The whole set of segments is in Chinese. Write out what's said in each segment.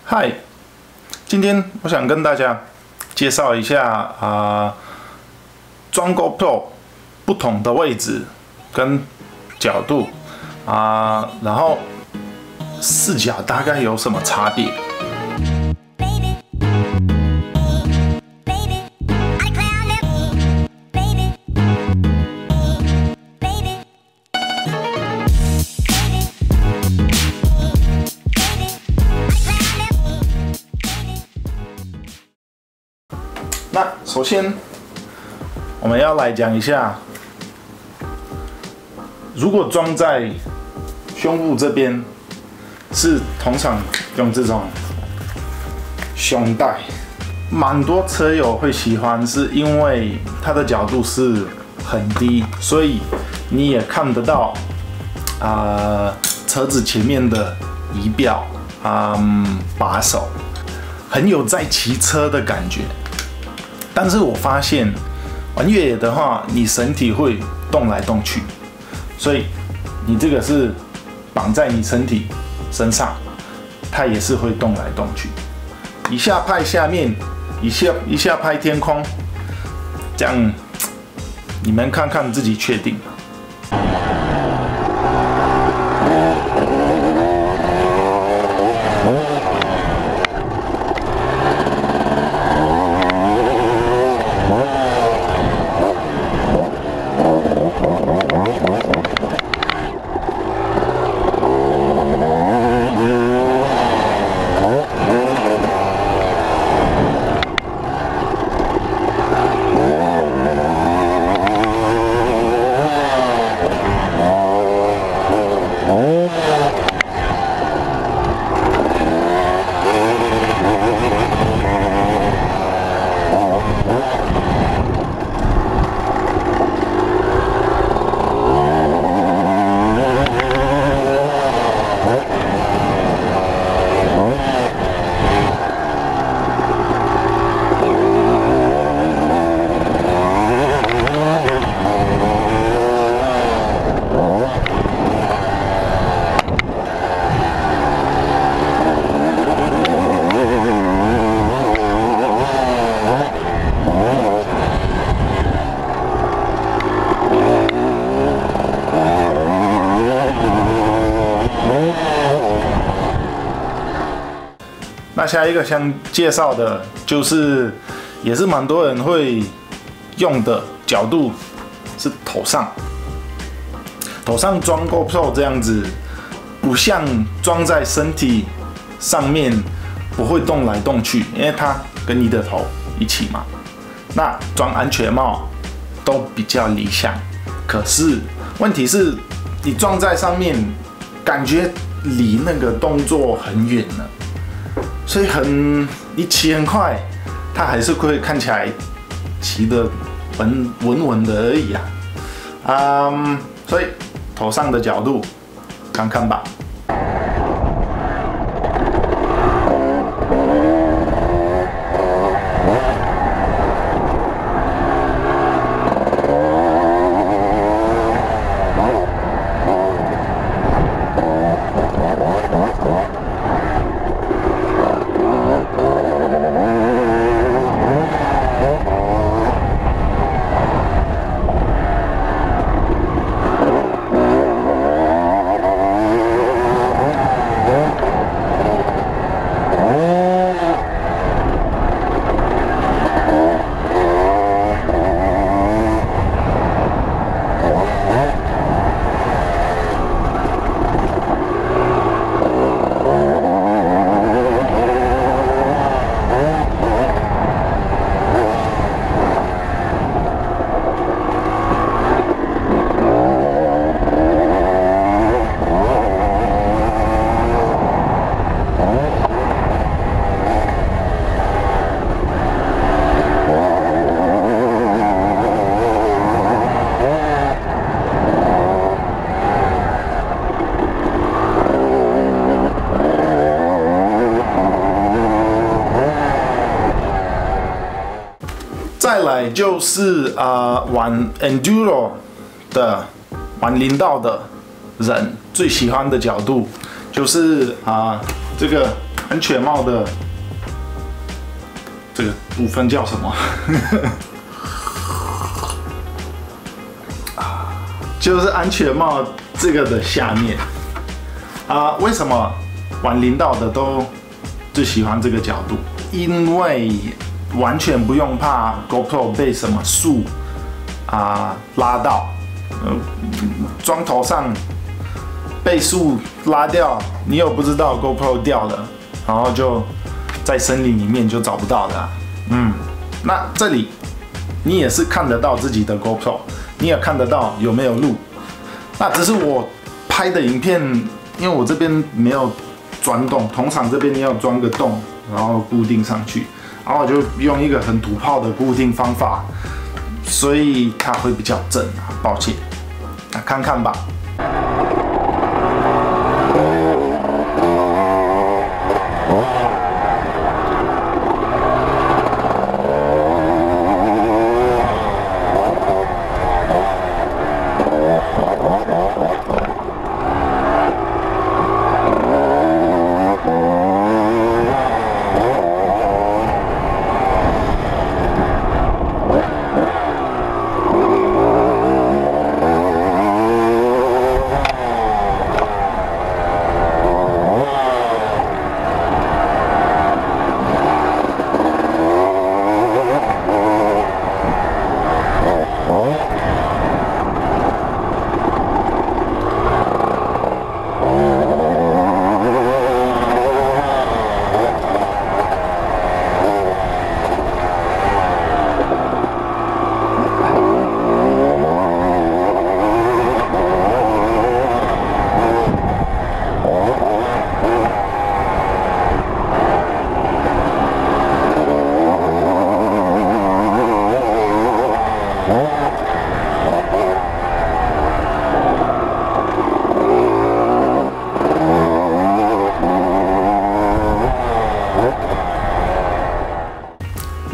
嗨，今天我想跟大家介绍一下装 GoPro 不同的位置跟角度然后视角大概有什么差别。那首先，我们要来讲一下，如果装在胸部这边，是通常用这种胸带，蛮多车友会喜欢，是因为它的角度是很低，所以你也看得到车子前面的仪表把手，很有在骑车的感觉。但是我发现玩越野的话，你身体会动来动去，所以你这个是绑在你身体身上，它也是会动来动去，一下拍下面，一下拍天空，这样你们看看自己确定。那下一个想介绍的就是，也是蛮多人会用的角度是头上装 GoPro 这样子，不像装在身体上面不会动来动去，因为它跟你的头一起嘛。那装安全帽都比较理想，可是问题是，你装在上面，感觉离那个动作很远了。所以你骑很快，它还是会看起来骑得稳的而已所以头上的角度看看吧。再来就是玩 Enduro 的、玩林道的人最喜欢的角度，就是这个安全帽的这个部分叫什么？就是安全帽这个的下面为什么玩林道的都最喜欢这个角度？因为完全不用怕 GoPro 被什么树拉到，装头上被树拉掉，你又不知道 GoPro 掉了，然后就在森林里面就找不到了。那这里你也是看得到自己的 GoPro， 你也看得到有没有录。那只是我拍的影片，因为我这边没有钻洞，通常这边你要钻个洞，然后固定上去，然后我就用一个很土炮的固定方法，所以它会比较正抱歉，看看吧。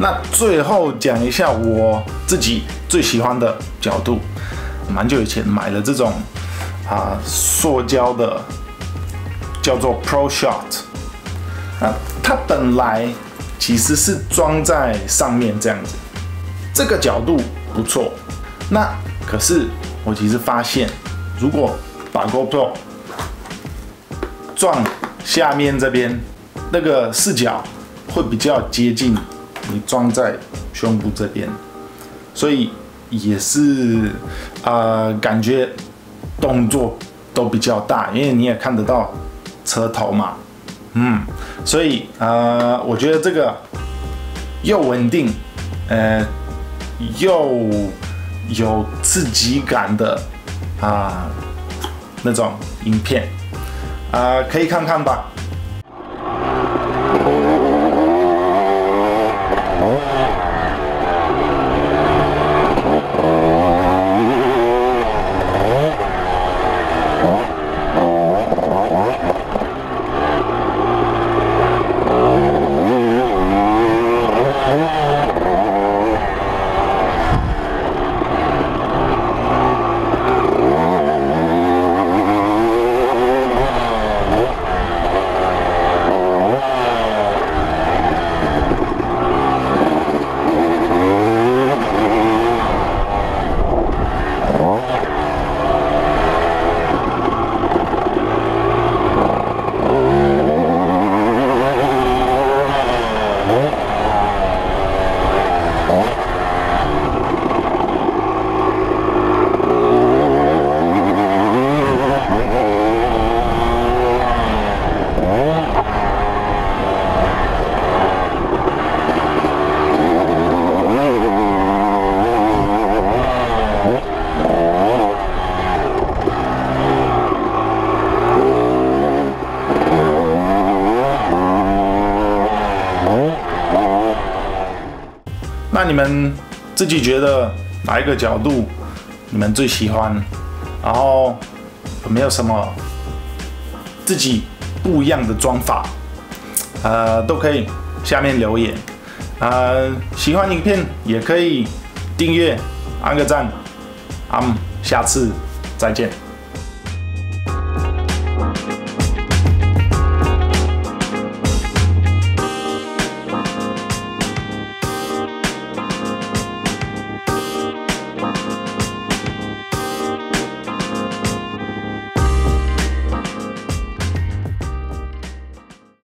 那最后讲一下我自己最喜欢的角度，蛮久以前买了这种塑胶的，叫做 Pro Shot。它本来其实是装在上面这样子，这个角度不错。那可是我其实发现，如果把 GoPro 撞下面这边，那个视角会比较接近你装在胸部这边，所以也是感觉动作都比较大，因为你也看得到车头嘛，所以我觉得这个又稳定，又有刺激感的那种影片，可以看看吧。那你们自己觉得哪一个角度你们最喜欢？然后有没有什么自己不一样的装法？都可以下面留言。喜欢影片也可以订阅，按个赞。下次再见。